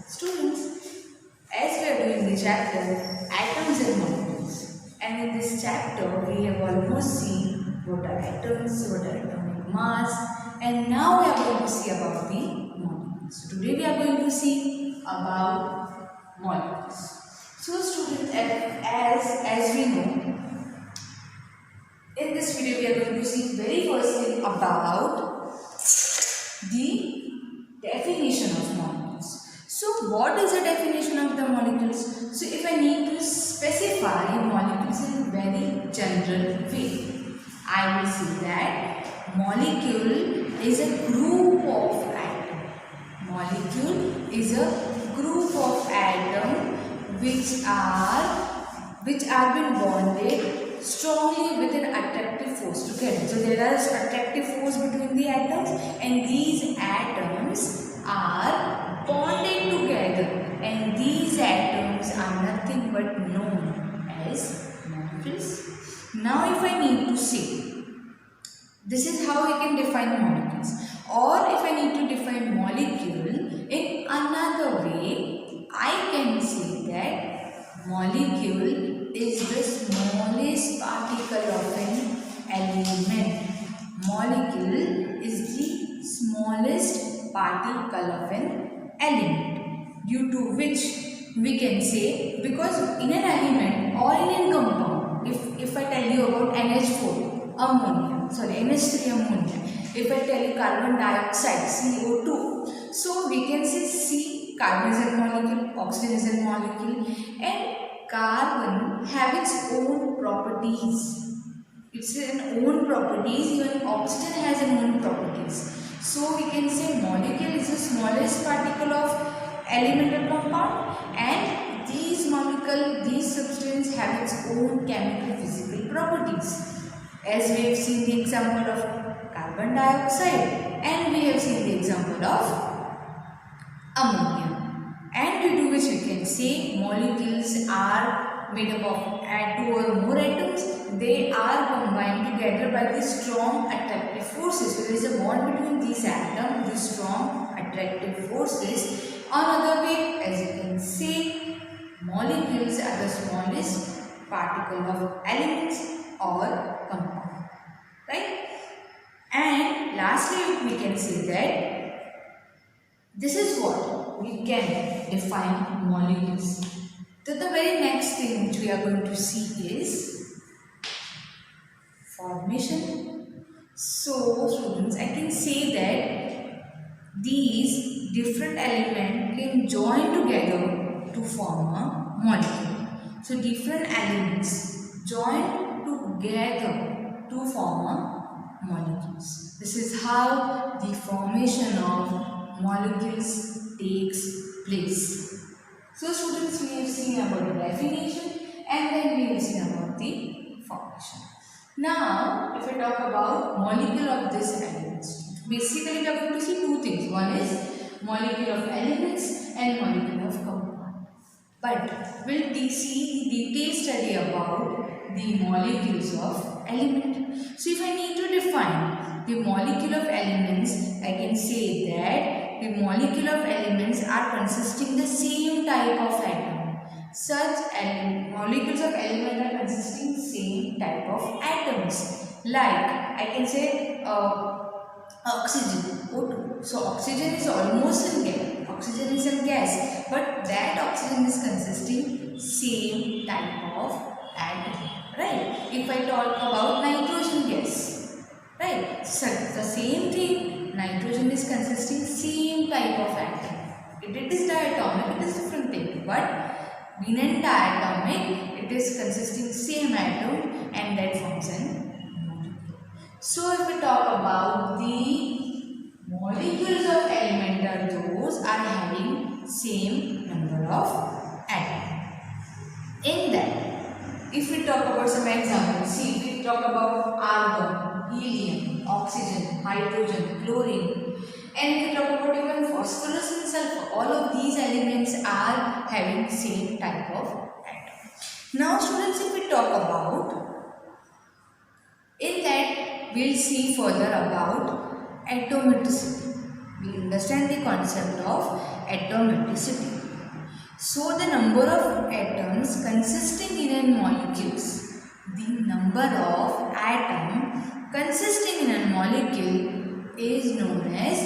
Students, as we are doing the chapter Atoms and Molecules, and in this chapter we have almost seen what are atoms, what are atomic mass, and now we are going to see about the molecules. So today we are going to see about molecules. So students, as we know, in this video we are going to see very first thing about the definition of molecules. So what is the definition of the molecules? So if I need to specify molecules in a very general way, I will say that molecule is a group of atoms. Molecule is a group of atoms which are been bonded strongly with an attractive force together. So there is attractive force between the atoms, and these atoms are bonded together, and these atoms are nothing but known as molecules. Now if I need to say, this is how I can define molecules, or if I need to define molecule in another way, I can say that molecule is the smallest particle of an element. Molecule is the smallest particle of an element, due to which we can say, because in an element or in a compound, if I tell you about NH4 ammonia, NH3 ammonia, if I tell you carbon dioxide CO2, so we can say C, carbon is a molecule, oxygen is a molecule, and carbon have its own properties. It's an own properties. Even oxygen has an own properties. So we can say molecule is the smallest particle of elemental compound, and these substances have its own chemical physical properties. As we have seen the example of carbon dioxide, and we have seen the example of ammonia. And due to which we can say molecules are made up of two or more atoms. They are combined together by the strong attractive forces. So there is a bond between these atoms, the strong attractive forces. Another way, as you can see, molecules are the smallest particle of elements or compound, right? And lastly, we can say that this is what we can define molecules. So the very next thing which we are going to see is formation. So students, I can say that these different elements can join together to form a molecule. So different elements join together to form a molecules. This is how the formation of molecules takes place. So students, we have seen about the definition, and then we have seen about the formation. Now, if we talk about molecule of this elements, basically we are going to see two things. One is molecule of elements and molecule of compound. But we'll see the detailed study about the molecules of element. So if I need to define the molecule of elements, I can say that the molecule of elements are consisting the same type of atom. Such molecules of elements are consisting same type of atoms. Like I can say oxygen, O2. So oxygen is almost in gas. Oxygen is a gas, but that oxygen is consisting same type of atom. Right? If I talk about nitrogen gas, right? So the same thing. Nitrogen is consisting same type of atom. It is diatomic, it is different thing. But being an diatomic, it is consisting same atom, and that forms an molecule. So if we talk about the molecules of element, those are having same number of atoms. In that, if we talk about some examples, see, we talk about argon, helium, oxygen, hydrogen, chlorine, and if we talk about even phosphorus and sulfur, all of these elements are having same type of atom. Now students, if we talk about, in that we'll see further about atomicity. We understand the concept of atomicity. So the number of atoms consisting in a molecules, the number of atom consisting in a molecule is known as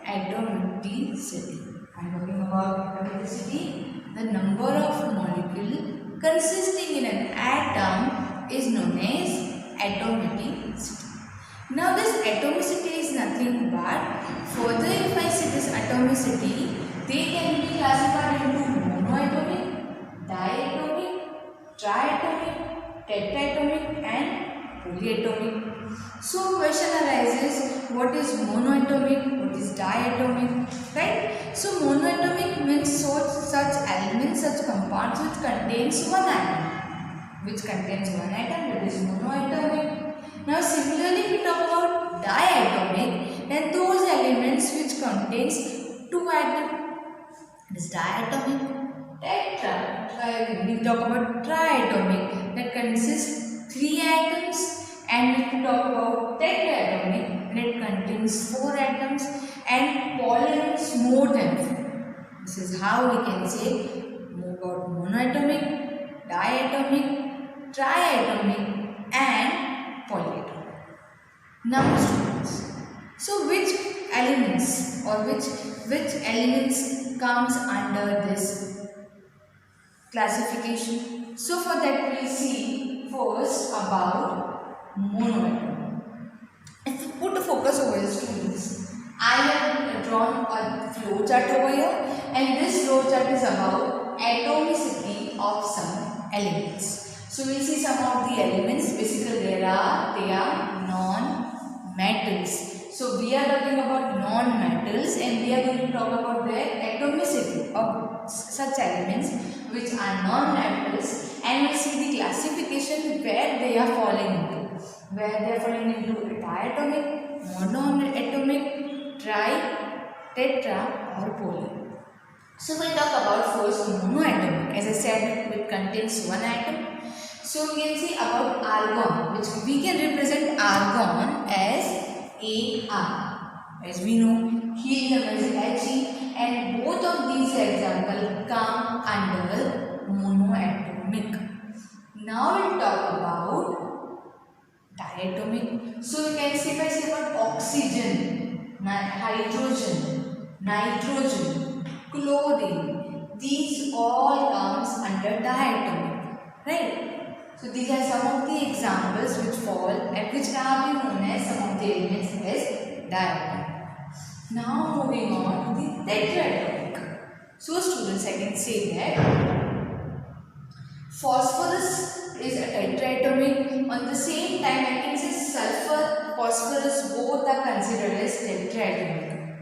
atomicity. I am talking about atomicity. The number of molecule consisting in an atom is known as atomicity. Now this atomicity is nothing but, further if I see this atomicity, they can be classified into monoatomic, diatomic, triatomic, tetratomic and polyatomic. So question arises, what is monoatomic, what is diatomic, right? So monoatomic means such elements, such compounds which contains one atom, that is monoatomic. Now similarly if we talk about diatomic, then those elements which contains two atoms, it is diatomic. We talk about triatomic, that consists three atoms, and if we talk about tetratomic, that contains four atoms, and polyatomic more than four. This is how we can say about monoatomic, diatomic, triatomic and polyatomic. Now students, so which elements or which elements comes under this classification? So for that we will see first about monoatom. If you put a focus over here students, I have drawn a flow chart over here, and this flow chart is about atomicity of some elements. So we will see some of the elements. Basically they are non-metals. So we are talking about non-metals, and we are going to talk about their atomicity of such elements which are non-metals, and we will see the classification where they are falling into. Where they are falling into diatomic, monoatomic, tri, tetra or poly. So we will talk about first monoatomic. As I said, it contains one atom. So we can see about argon, which we can represent argon as Ar. As we know, helium is He, and both of these examples come under monoatomic. Now we will talk about diatomic. So we can see, if I say about oxygen, hydrogen, nitrogen, chlorine, these all comes under diatomic, right? So these are some of the examples which fall and which are known as some of the elements as diatomic. Now moving on to the tetratomic. So students, I can say that phosphorus is a tetratomic. On the same time I can say sulfur, phosphorus, both are considered as tetratomic.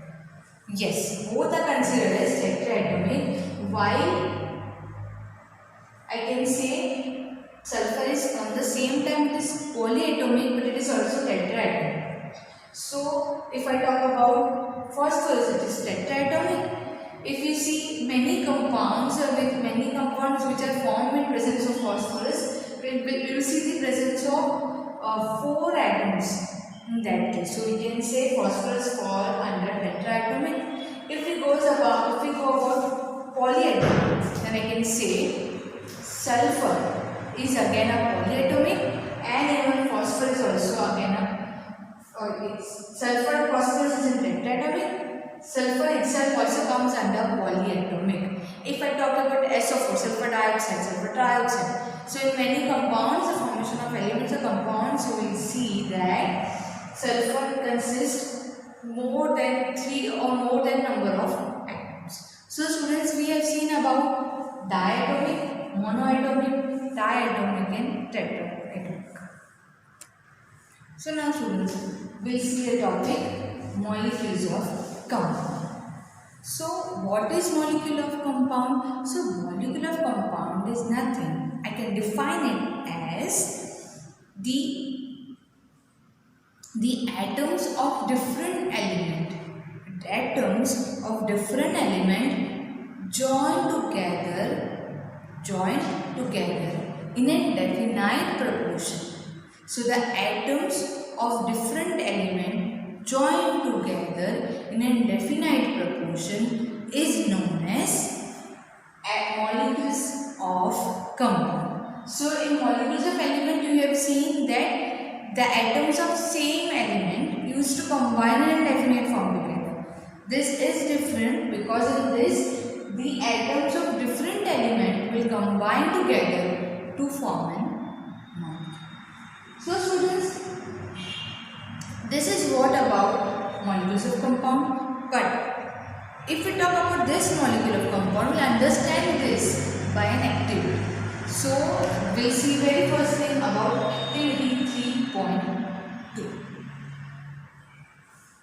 Yes, both are considered as tetratomic, while I can say sulfur is on the same time it is polyatomic, but it is also tetraatomic. So if I talk about phosphorus, it is tetraatomic. If you see many compounds which are formed in presence of phosphorus, we will see the presence of 4 atoms in that case. So we can say phosphorus fall under tetraatomic. If we go about polyatomic, then I can say sulfur is again a polyatomic, and even phosphorus is also again sulfur, phosphorus is in tetratomic. Sulfur itself also comes under polyatomic. If I talk about SO4, sulfur dioxide, sulfur trioxide. So in many compounds, the formation of elements or compounds, you will see that sulfur consists more than 3 or more than number of atoms. So students, we have seen about diatomic, monoatomic, diatomic and tetratomic. So now students, we will see the topic molecules of compound. So what is molecule of compound? So molecule of compound is nothing. I can define it as the atoms of different element. Atoms of different element join together in a definite proportion. So the atoms of different element joined together in a definite proportion is known as compound. So in molecules of element you have seen that the atoms of same element used to combine in a definite form together. This is different because in this the atoms of different element will combine together to form an molecule. So students, this is what about molecules of compound. But if we talk about this molecule of compound, we'll understand this by an activity. So we'll see very first thing about activity 3.2.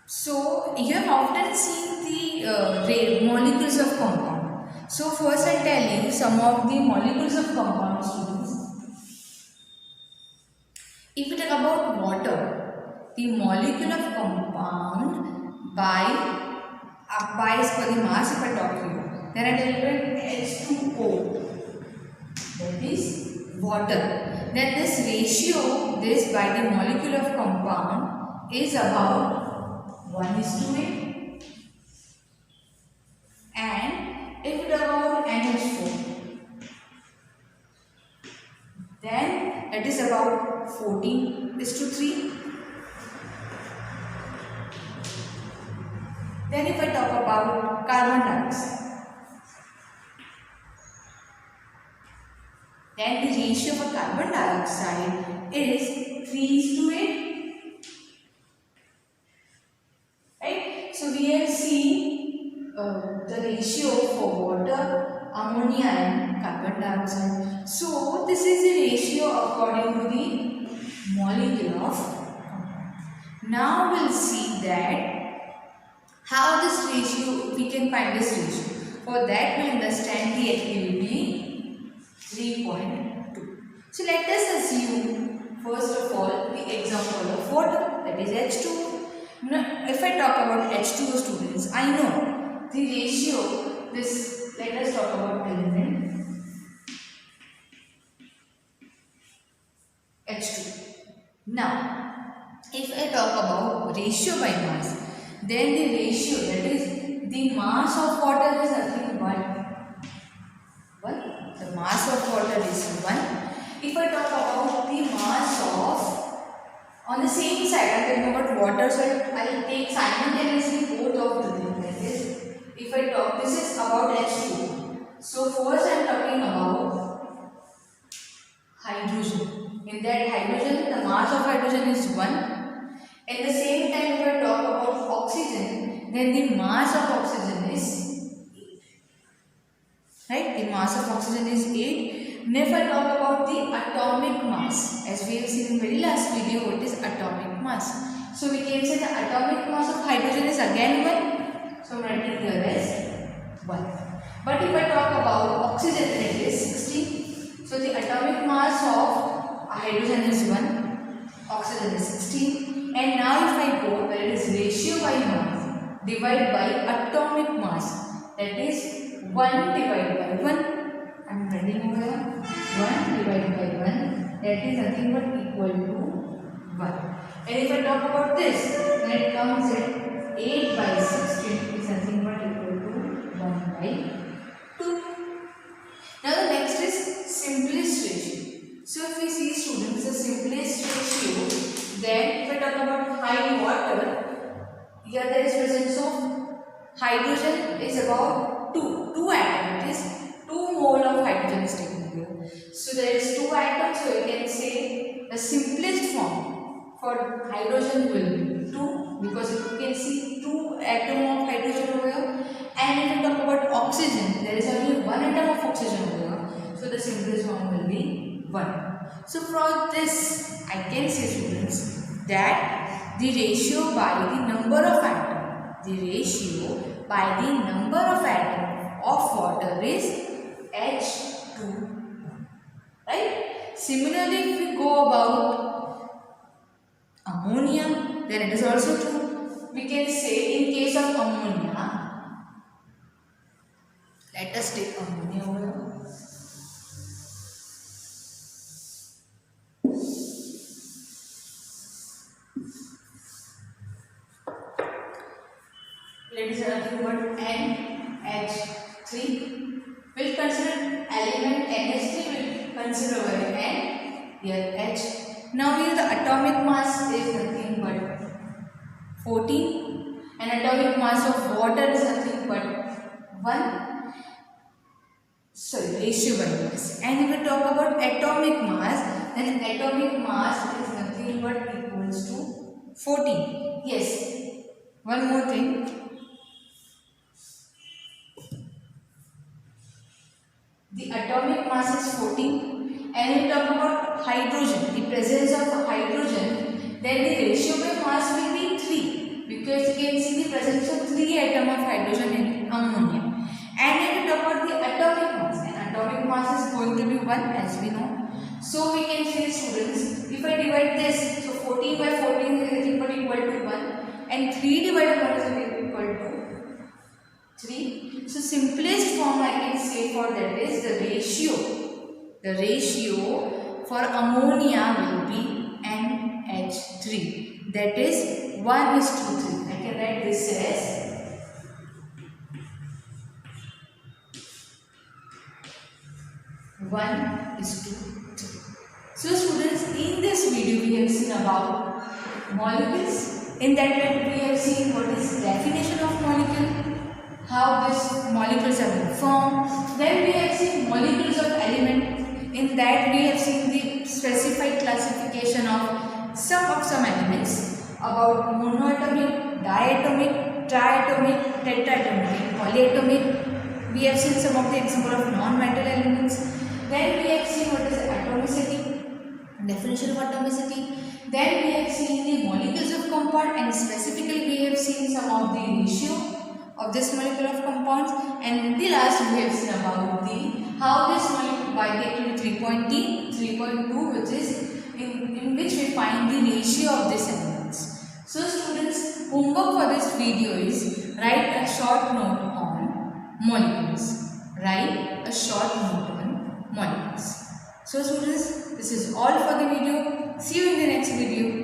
So you have often seen the molecules of compound. So first I'll tell you some of the molecules of compound, students. If we talk about water, the molecule of compound by as per the mass, if I talk here, then I will write H2O, that is water. Then this ratio, this by the molecule of compound is about 1:8. And if we talk about NH4, then it is about 14:3. Then if I talk about carbon dioxide, then the ratio for carbon dioxide is 3:8. Right? So we have seen the ratio for water, ammonia and carbon dioxide. So this is the ratio according to the molecule of compound. Now we'll see that how this ratio, we can find this ratio. For that we understand the activity 3.2. So let us assume first of all the example of water, that is H2O. Now if I talk about H2O, students, I know the ratio, this, let us talk about element H2. Now if I talk about ratio by mass, then the ratio, that is the mass of water is nothing but 1. The mass of water is 1. If I talk about the mass of, on the same side, I am talking about water, so I will take simultaneously both of the things. That is, if I talk, this is about H2. So first I am talking about hydrogen. In that hydrogen, the mass of hydrogen is 1. At the same time, if I talk about oxygen, then the mass of oxygen is 8. Right? The mass of oxygen is 8. Now if I talk about the atomic mass, as we have seen in very last video, it is atomic mass. So we can say the atomic mass of hydrogen is again 1. So I am writing here as 1. But if I talk about oxygen, then it is 16. So the atomic mass of hydrogen is 1, oxygen is 16. And now if I go where it is ratio by mass divided by atomic mass, that is 1 divided by 1. I am writing over here 1 divided by 1, that is nothing but equal to 1. And if I talk about this, then it comes at 8 by 16 is nothing but equal to 1 by 2. Now the next is simplest ratio. So if we see, students, the simplest ratio, then if I talk about high water, here there is presence of hydrogen is about 2 atoms. It is 2 mole of hydrogen is taken here. So there is 2 atoms, so you can say the simplest form for hydrogen will be 2, because you can see 2 atoms of hydrogen over here. And if you talk about oxygen, there is only 1 atom of oxygen over here. So the simplest form will be 1. So from this, I can say, students, that the ratio by the number of atoms, of water is H2O. Right? Similarly, if we go about ammonia, then it is also true. We can say in case of ammonia, let us take ammonia over here. Let us nothing but NH3. We'll consider element NH3 consider over N, here H. Now here the atomic mass is nothing but 14 and atomic mass of water is nothing but 1. Sorry, ratio by mass. And if we talk about atomic mass, then atomic mass is nothing but equals to 14. Yes. One more thing. The atomic mass is 14. And if we talk about hydrogen, the presence of hydrogen, then the ratio by mass will be 3. Because you can see the presence of 3 atoms of hydrogen in ammonia. And if we talk about the atomic mass, and atomic mass is going to be 1 as we know. So we can say, students, if I divide this, so 14 by 14 is nothing but equal to 1 and 3 divided by 1 is equal to 3. So simplest form I can say for that is the ratio. The ratio for ammonia will be NH3. That is 1:3. I can write this as 1:3. So students, in this video we have seen about molecules. In that we have seen what is definition of molecule, how these molecules are being formed. Then we have seen molecules of element. In that we have seen the specified classification of some elements about monoatomic, diatomic, triatomic, tetraatomic, and polyatomic. We have seen some of the example of non-metal elements. Then we have seen what is atomicity, definition of atomicity. Then we have seen the molecules of compound, and specifically we have seen some of the ratio of this molecule of compounds. And the last we have seen about the how this molecule binding to 3.2, which is in which we find the ratio of these elements. So students, homework for this video is write a short note on molecules. Write a short note on molecules. So students, this is all for the video. See you in the next video.